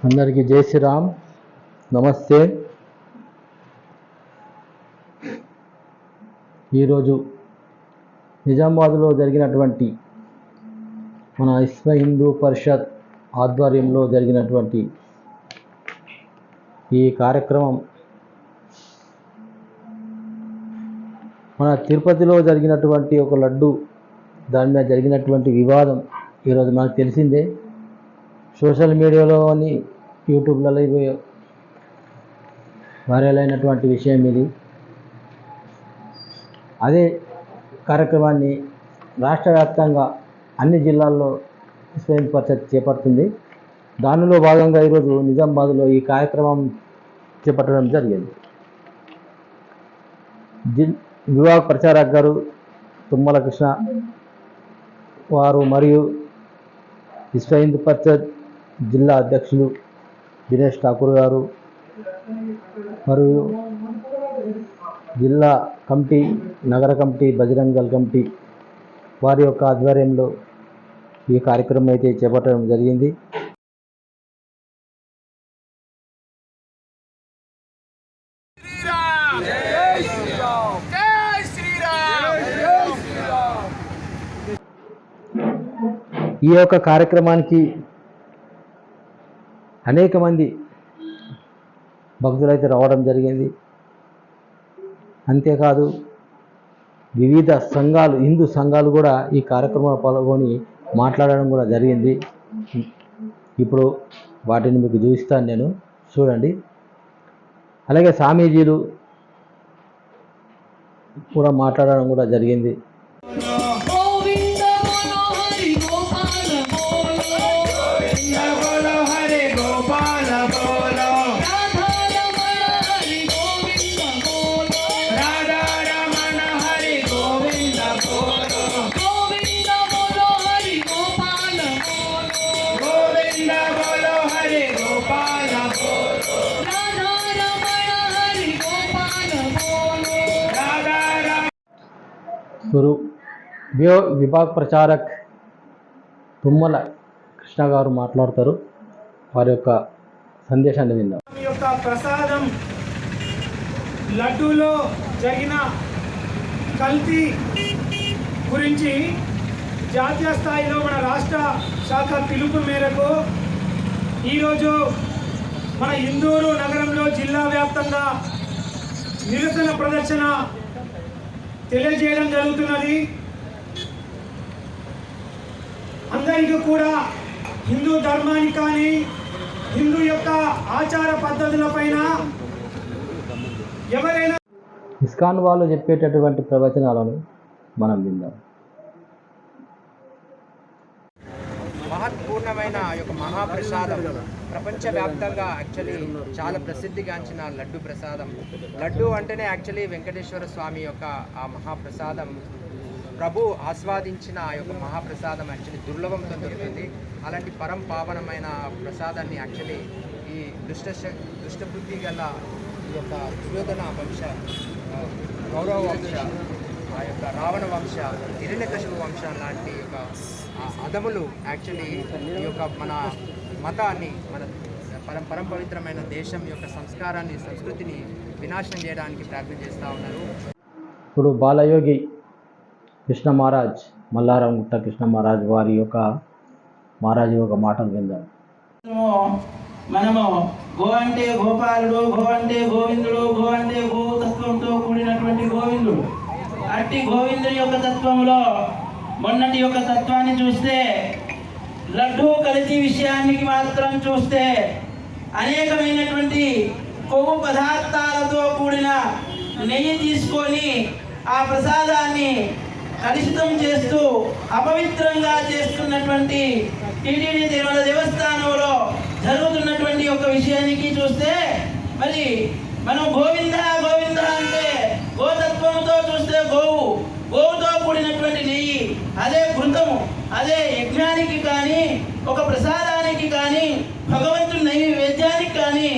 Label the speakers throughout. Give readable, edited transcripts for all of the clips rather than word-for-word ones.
Speaker 1: అందరికీ జై శ్రీరామ్. నమస్తే. ఈరోజు నిజామాబాద్లో జరిగినటువంటి మన విశ్వ హిందూ పరిషత్ ఆధ్వర్యంలో జరిగినటువంటి ఈ కార్యక్రమం మన తిరుపతిలో జరిగినటువంటి ఒక లడ్డు దాని మీద జరిగినటువంటి వివాదం ఈరోజు మనకు తెలిసిందే. సోషల్ మీడియాలోని యూట్యూబ్లలో వైరల్ అయినటువంటి విషయం ఇది. అదే కార్యక్రమాన్ని రాష్ట్ర వ్యాప్తంగా అన్ని జిల్లాల్లో విశ్వ హిందూ పరిషత్ చేపడుతుంది. దానిలో భాగంగా ఈరోజు నిజామాబాద్లో ఈ కార్యక్రమం చేపట్టడం జరిగింది. విభాగ ప్రచారక గారు తుమ్మల కృష్ణ వారు మరియు విశ్వ హిందూ పరిషత్ జిల్లా అధ్యక్షులు దినేష్ ఠాకూర్ గారు మరియు జిల్లా కమిటీ, నగర కమిటీ, బజరంగ్ దళ్ కమిటీ వారి యొక్క ఆధ్వర్యంలో ఈ కార్యక్రమం అయితే చేపట్టడం జరిగింది. ఈ యొక్క కార్యక్రమానికి అనేక మంది భక్తులైతే రావడం జరిగింది. అంతేకాదు వివిధ సంఘాలు, హిందూ సంఘాలు కూడా ఈ కార్యక్రమంలో పాల్గొని మాట్లాడడం కూడా జరిగింది. ఇప్పుడు వాటిని మీకు చూపిస్తాను, నేను చూడండి. అలాగే స్వామీజీలు కూడా మాట్లాడడం కూడా జరిగింది. విభాగ ప్రచారక్ తుమ్మల కృష్ణ గారు మాట్లాడతారు. వారి యొక్క సందేశాన్ని విందాం.
Speaker 2: ఈ యొక్క ప్రసాదం లడ్డూలో జరిగిన కల్తీ గురించి జాతీయ స్థాయిలో మన రాష్ట్ర శాఖ పిలుపు మేరకు ఈరోజు మన ఇందూరు నగరంలో జిల్లా వ్యాప్తంగా నిరసన ప్రదర్శన తెలియజేయడం జరుగుతున్నది. అందరికీ కూడా హిందూ ధర్మానికి కానీ హిందూ యొక్క ఆచార పద్ధతులపైన ఎవరైనా
Speaker 1: ఇస్కాన్ వాళ్ళు చెప్పేటటువంటి ప్రవచనాలను మనం విందాం.
Speaker 3: మహత్పూర్ణమైన యొక్క మహాప్రసాదం ప్రపంచవ్యాప్తంగా యాక్చువల్లీ చాలా ప్రసిద్ధిగాంచిన లడ్డు ప్రసాదం. లడ్డు అంటేనే యాక్చువల్లీ వెంకటేశ్వర స్వామి యొక్క ఆ మహాప్రసాదం, ప్రభు ఆస్వాదించిన ఆ యొక్క మహాప్రసాదం యాక్చువల్లీ దుర్లభంతో దొరుకుతుంది. అలాంటి పరం పావనమైన ప్రసాదాన్ని యాక్చువల్లీ ఈ దుష్టబుద్ధి గల ఈ యొక్క దుర్యోధన వంశ, కౌరవ వంశ, ఆ యొక్క రావణ వంశ, హిరణ్యకశిపు వంశం లాంటి యొక్క అదములు యాక్చువల్లీ ఈ యొక్క మన మతాన్ని, మన పరం పవిత్రమైన దేశం యొక్క సంస్కారాన్ని, సంస్కృతిని వినాశనం చేయడానికి ప్రయత్నం చేస్తూ ఉన్నారు.
Speaker 1: ఇప్పుడు బాలయోగి కృష్ణ మహారాజ్, మల్లారం గుట్ట కృష్ణ మహారాజ్ వారి యొక్క మాటలు విందాం.
Speaker 4: మనము గో అంటే గోపాలుడు, గో అంటే గోవిందుడు, గో అంటే గోతత్వంతో కూడినటువంటి గోవిందుడు. అట్టి గోవిందుడి యొక్క తత్వంలో మొన్నటి యొక్క తత్వాన్ని చూస్తే, లడ్డూ కల్తీ విషయానికి మాత్రం చూస్తే అనేకమైనటువంటి కొవ్వు పదార్థాలతో కూడిన నెయ్యి తీసుకొని ఆ ప్రసాదాన్ని కలుషితం చేస్తూ అపవిత్రంగా చేస్తున్నటువంటి టీటీడీ తిరుమల దేవస్థానంలో జరుగుతున్నటువంటి ఒక విషయానికి చూస్తే, మరి మనం గోవింద గోవింద అంటే గోతత్వంతో చూస్తే గోవుతో కూడినటువంటి నెయ్యి, అదే ఘృతము, అదే యజ్ఞానికి కానీ ఒక ప్రసాదానికి కానీ భగవంతుడి నైవేద్యానికి కానీ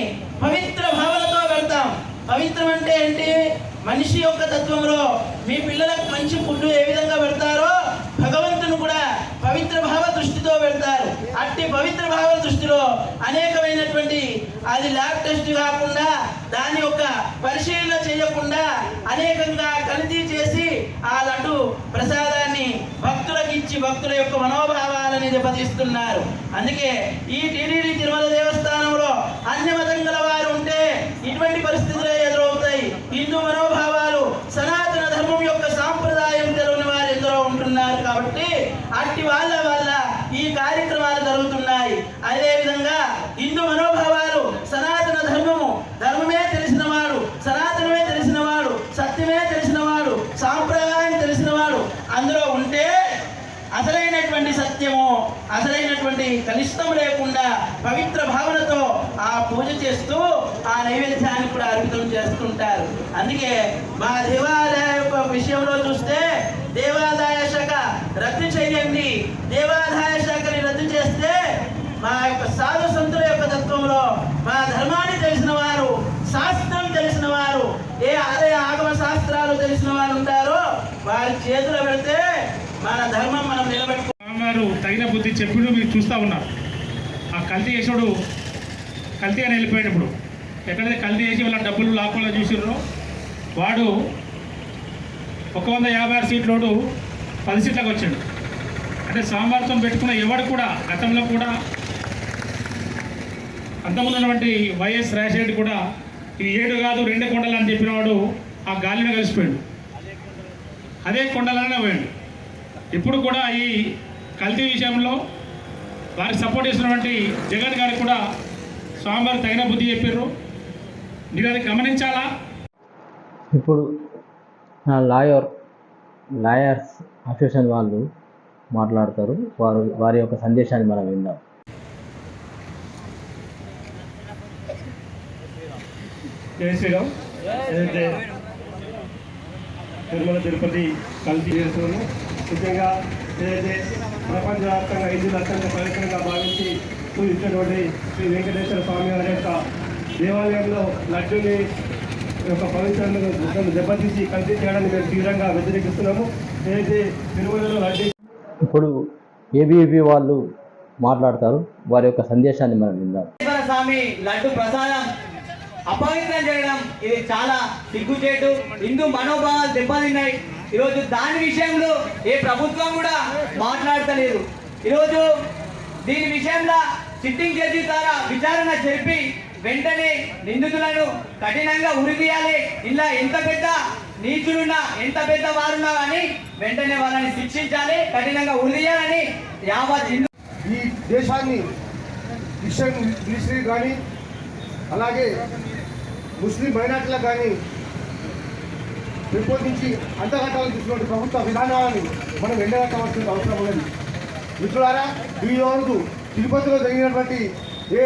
Speaker 4: పవిత్ర భావనతో పెడతాం. పవిత్రం అంటే ఏంటి? మనిషి యొక్క తత్వంలో మీ పిల్లలకు మంచి ఫుడ్ ఏ విధంగా పెడతారో భగవంతుని కూడా పవిత్ర భావ దృష్టితో పెడతారు. అట్టి పవిత్ర భావ దృష్టిలో అనేకమైనటువంటి అది ల్యాబ్ టెస్ట్ కాకుండా దాని యొక్క పరిశీలన చేయకుండా అనేకంగా కల్తీ చేసి ఆ లడ్డు ప్రసాదాన్ని భక్తులకు ఇచ్చి భక్తుల యొక్క మనోభావాలని దెబ్బతీస్తున్నారు. అందుకే ఈ టీటీడీ తిరుమల దేవస్థానంలో అన్ని మతం గల వారు ఉంటే ఇటువంటి పరిస్థితులే ఎదురవుతాయి. హిందూ మనోభావాలు, సనాతన ధర్మం యొక్క సాంప్రదాయం తెలియని వారు ఎందరో ఉంటున్నారు. కాబట్టి అట్టి వాళ్ళ వల్ల ఈ కార్యక్రమాలు జరుగుతున్నాయి. అదేవిధంగా హిందూ మనోభావాలు, సనాతన ధర్మమే తెలిసినవాడు, సనాతనమే తెలిసినవాడు, సత్యమే తెలిసినవాడు, సాంప్రదాయం తెలిసినవాడు అందులో ఉంటే అసలైనటువంటి సత్యము, అసలైనటువంటి కనిష్టం లేకుండా పవిత్ర భావనతో ఆ పూజ చేస్తూ ఆ నైవేద్యాన్ని కూడా అర్పితం చేస్తుంటారు. అందుకే మా దేవాలయ యొక్క విషయంలో చూస్తే దేవాదాయ శాఖ రద్దు చేయండి. దేవాదాయ శాఖని రద్దు చేస్తే మా యొక్క సాధు సంతుల యొక్క తత్వంలో మా ధర్మాన్ని తెలిసిన వారు, శాస్త్రం తెలిసిన వారు, ఏ ఆలయ ఆగమ శాస్త్రాలు తెలిసిన వారు ఉంటారో వారి చేతులు పెడితే మన ధర్మం మనం నిలబెట్టుకో.
Speaker 2: వారు తగిన బుద్ధి చెప్పుడు మీరు చూస్తూ ఉన్నారు. ఆ కల్తీ చేసాడు కల్తీ అని వెళ్ళిపోయినప్పుడు ఎక్కడైతే కల్తీ చేసి వాళ్ళ డబ్బులు లాక్కోవాలని చూసిర్రో వాడు 156 సీట్లోడు 10 సీట్లకు వచ్చాడు. అంటే స్వామివారితో పెట్టుకున్న ఎవడు కూడా గతంలో కూడా అంతకుముందు ఉన్నటువంటి వైఎస్ రాజశేఖర్ కూడా ఇది 7 కాదు 2 కొండలు అని చెప్పినవాడు ఆ గాలిలో కలిసిపోయాడు. అదే కొండలనే పోయాడు. ఇప్పుడు కూడా ఈ కల్తీ విషయంలో వారికి సపోర్ట్ చేసినటువంటి జగన్ గారికి కూడా స్వామివారు తగిన బుద్ధి చెప్పారు. మీరు అది గమనించాలా.
Speaker 1: ఇప్పుడు లాయర్స్ అసోసియేషన్ వాళ్ళు మాట్లాడతారు. వారి యొక్క సందేశాన్ని మనం విందాం.
Speaker 2: జై శ్రీరామ్. ఏదైతే తిరుమల తిరుపతి కల్తీ చేస్తున్నాము, ముఖ్యంగా ఏదైతే ప్రపంచవ్యాప్తంగా హిందువులు అత్యంత పవిత్రంగా భావించి పూజించినటువంటి శ్రీ వెంకటేశ్వర స్వామి వారి యొక్క దేవాలయంలో లడ్డూని యొక్క పవిత్రతను దెబ్బతీసి కల్తీ చేయడాన్ని మేము తీవ్రంగా వ్యతిరేకిస్తున్నాము. ఏదైతే తిరుమలలో లడ్డూ
Speaker 1: ఇప్పుడు ఏబీవీపీ వాళ్ళు మాట్లాడతారు. వారి యొక్క సందేశాన్ని మనం విందాం.
Speaker 5: స్వామి లడ్డు ప్రసాదం అపవిత్రం చేయడం ఇది చాలా సిగ్గుచేటు. హిందూ మనోభావాలు దెబ్బతిన్నాయి. ఈరోజు దాని విషయంలో ఏ ప్రభుత్వం కూడా మాట్లాడతలేదు. ఈరోజు దీని విషయంలో సిట్టింగ్ జడ్జి ద్వారా విచారణ జరిపి వెంటనే నిందితులను కఠినంగా ఉరితీయాలి. ఇలా ఎంత పెద్ద నీచులున్నా, ఎంత పెద్ద వారున్నా కానీ వెంటనే వాళ్ళని శిక్షించాలి, కఠినంగా ఉరితీయాలని యావత్ హిందూ
Speaker 6: ఈ దేశాన్ని క్రిస్టియన్ మిలిటరీ కానీ అలాగే ముస్లిం మైనార్టీలకు కానీ పెంపొందించి అంతగట్టాలని చూసినటువంటి ప్రభుత్వ విధానాన్ని మనం ఎండగట్టవలసిన అవసరం ఉన్నది. మిత్రులారా, ఈ రోజు తిరుపతిలో జరిగినటువంటి ఏ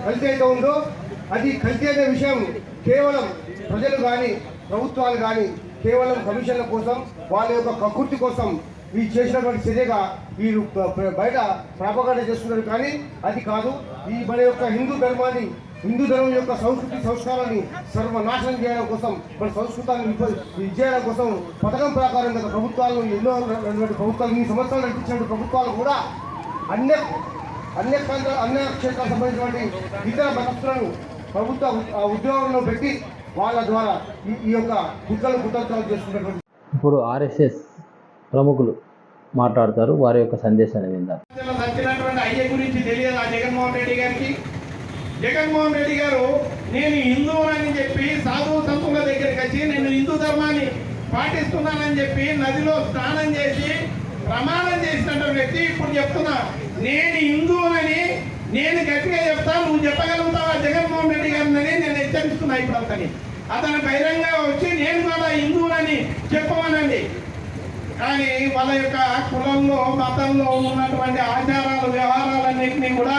Speaker 6: కల్తీ అయితే ఉందో అది కల్తీ అనే విషయం కేవలం ప్రజలు కానీ ప్రభుత్వాలు కానీ కేవలం కమిషన్ల కోసం, వాళ్ళ యొక్క కకృతి కోసం ఈ చేసినటువంటి చర్యగా వీరు బయట ప్రాపగాండ చేస్తున్నారు. కానీ అది కాదు. ఈ మన యొక్క హిందూ ధర్మం యొక్క సంస్కృతి సంస్కారాన్ని సర్వనాశనం చేయడం కోసం, మన సంస్కృతాన్ని చేయడం కోసం పథకం ప్రకారం గత ప్రభుత్వాలు ఎన్నో ప్రభుత్వాలు ఈ సంవత్సరాలు నడిపించిన ప్రభుత్వాలు కూడా అన్ని క్షేత్రాలకు సంబంధించినటువంటి ఇతర మతస్థులను ప్రభుత్వ ఉద్యోగంలో పెట్టి వాళ్ళ ద్వారా ఈ యొక్క కుట్రలు చేస్తున్నటువంటి
Speaker 1: ఇప్పుడు ఆర్ఎస్ఎస్ ప్రముఖులు మాట్లాడతారు. వారి యొక్క సందేశాన్ని విందాం.
Speaker 2: నచ్చినటువంటి అయ్య గురించి తెలియదు ఆ జగన్మోహన్ రెడ్డి గారికి. జగన్మోహన్ రెడ్డి గారు నేను హిందువునని చెప్పి సాధువు సంతుల దగ్గరికి వచ్చి నేను హిందూ ధర్మాన్ని పాటిస్తున్నానని చెప్పి నదిలో స్నానం చేసి ప్రమాణం చేసినటువంటి వ్యక్తి ఇప్పుడు చెప్తున్నా నేను హిందువునని నేను గట్టిగా చెప్తా, నువ్వు చెప్పగలుగుతావా జగన్మోహన్ రెడ్డి గారిని నేను హెచ్చరిస్తున్నా. ఇప్పుడు అతను బహిరంగ వచ్చి నేను కూడా హిందువునని చెప్పమనండి. కానీ వాళ్ళ యొక్క కులంలో మతంలో ఉన్నటువంటి ఆచారాలు వ్యవహారాలన్నింటినీ కూడా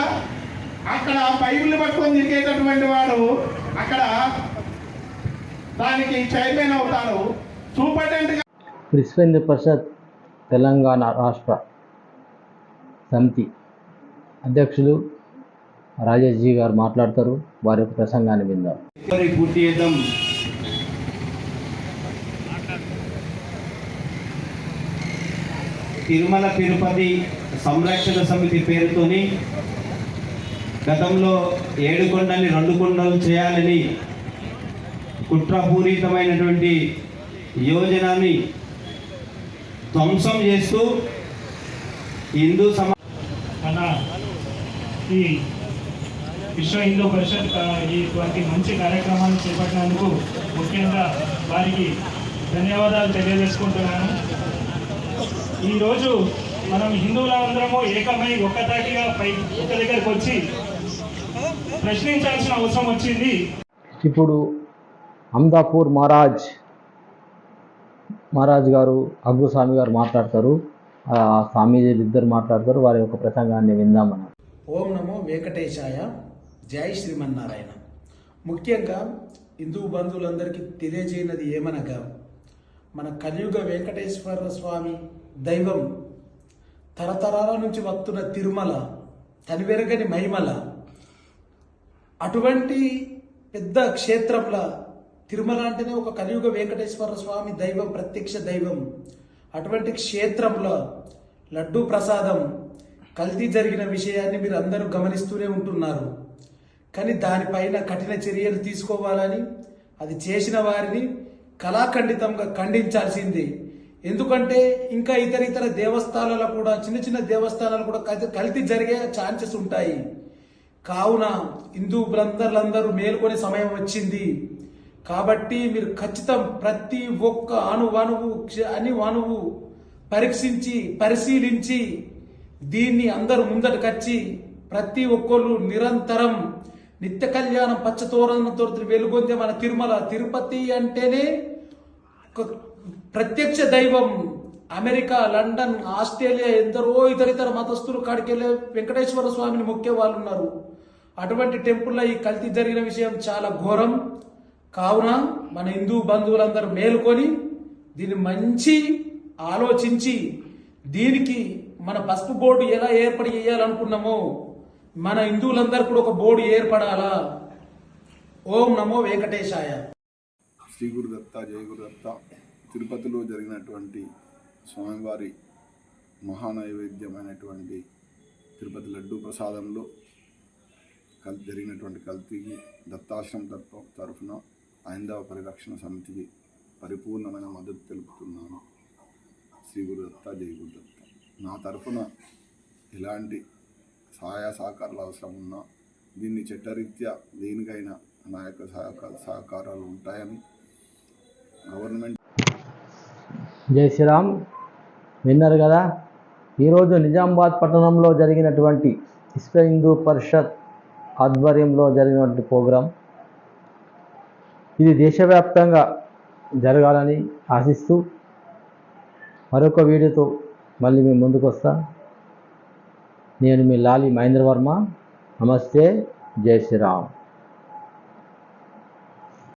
Speaker 2: అక్కడ బైబిల్ పట్టుకొని తిరిగేటటువంటి వాడు అక్కడ దానికి చైర్మన్ అవుతాడు. సూపరింటెండెంట్
Speaker 1: విశ్వ హిందూ పరిషత్ తెలంగాణ రాష్ట్ర సమితి అధ్యక్షులు రాజేష్ జీ గారు మాట్లాడతారు. వారి యొక్క ప్రసంగాన్ని విందాం.
Speaker 7: పూర్తి చేద్దాం. తిరుమల తిరుపతి సంరక్షణ సమితి పేరుతోని గతంలో 7 కొండల్ని 2 కొండలు చేయాలని కుట్రపూరితమైనటువంటి యోజనని ధ్వంసం చేస్తూ హిందూ
Speaker 8: మన ఈ విశ్వ హిందూ పరిషత్ ఇటువంటి మంచి కార్యక్రమాన్ని చేపట్టినందుకు ముఖ్యంగా వారికి ధన్యవాదాలు తెలియజేసుకుంటున్నాను. ఈరోజు మనం హిందువులందరము ఏకమై ఒక్కతాటిగా ఒక దగ్గరికి వచ్చి ప్రశ్నించాల్సిన అవసరం వచ్చింది.
Speaker 1: ఇప్పుడు అమ్దాపూర్ మహారాజ్ గారు, అగ్గు స్వామి గారు మాట్లాడతారు. ఆ స్వామీజీలు ఇద్దరు మాట్లాడతారు. వారి యొక్క ప్రసంగాన్ని విందామని.
Speaker 9: ఓం నమో వెంకటేశాయ. జై శ్రీమన్నారాయణ. ముఖ్యంగా హిందూ బంధువులందరికీ తెలియజేయనది ఏమనగా, మన కలియుగ వెంకటేశ్వర స్వామి దైవం తరతరాల నుంచి వస్తున్న తిరుమల తనివెరగని మహిమల అటువంటి పెద్ద క్షేత్రంలో తిరుమల అంటేనే ఒక కలియుగ వెంకటేశ్వర స్వామి దైవం, ప్రత్యక్ష దైవం. అటువంటి క్షేత్రంలో లడ్డూ ప్రసాదం కల్తీ జరిగిన విషయాన్ని మీరు అందరూ గమనిస్తూనే ఉంటున్నారు. కానీ దానిపైన కఠిన చర్యలు తీసుకోవాలని, అది చేసిన వారిని కళాఖండితంగా ఖండించాల్సిందే. ఎందుకంటే ఇంకా ఇతర దేవస్థానాలు కూడా, చిన్న చిన్న దేవస్థానాలు కూడా కల్తీ జరిగే ఛాన్సెస్ ఉంటాయి. కావున హిందూ బ్రందర్లందరూ మేల్కొనే సమయం వచ్చింది. కాబట్టి మీరు ఖచ్చితం ప్రతి ఒక్క అణువు పరిశీలించి దీన్ని అందరూ ముందటకొచ్చి ప్రతి ఒక్కళ్ళు నిరంతరం నిత్య కళ్యాణం పచ్చతోరణంతో వెలుగొందే మన తిరుపతి అంటేనే ప్రత్యక్ష దైవం. అమెరికా, లండన్, ఆస్ట్రేలియా ఎందరో ఇతర మతస్థులు కాడికెళ్ళే వెంకటేశ్వర స్వామిని మొక్కే వాళ్ళు ఉన్నారు. అటువంటి టెంపుల్లో ఈ కల్తీ జరిగిన విషయం చాలా ఘోరం. కావున మన హిందూ బంధువులందరూ మేలుకొని దీన్ని మంచి ఆలోచించి దీనికి మన పసుపు బోర్డు ఎలా ఏర్పడి చేయాలనుకున్నామో మన హిందువులందరూ కూడా ఒక బోర్డు ఏర్పడాలా. ఓం నమో వెంకటేశాయ.
Speaker 10: శ్రీ గురుదత్త, జయ గురుదత్త. తిరుపతిలో జరిగినటువంటి స్వామివారి మహానైవేద్యమైనటువంటి తిరుపతి లడ్డూ ప్రసాదంలో జరిగినటువంటి కల్తీకి దత్తాశ్రమం తరఫున హైందవ పరిరక్షణ సమితికి పరిపూర్ణమైన మద్దతు తెలుపుతున్నాను. శ్రీ గురుదత్త, జయ గురుదత్త. నా తరఫున ఎలాంటి సహాయ సహకారాలు అవసరం ఉన్నా దీన్ని చట్టరీత్యా దేనికైనా నా యొక్క సహకారాలు ఉంటాయని గవర్నమెంట్.
Speaker 1: జై శ్రీరామ్. విన్నారు కదా, ఈరోజు నిజామాబాద్ పట్టణంలో జరిగినటువంటి విశ్వ హిందూ పరిషత్ ఆధ్వర్యంలో జరిగినటువంటి ప్రోగ్రాం. ఇది దేశవ్యాప్తంగా జరగాలని ఆశిస్తూ మరొక వీడియోతో మళ్ళీ మేము ముందుకు వస్తా. నేను మీ లాలి మహేంద్ర వర్మ. నమస్తే. జై శ్రీరామ్.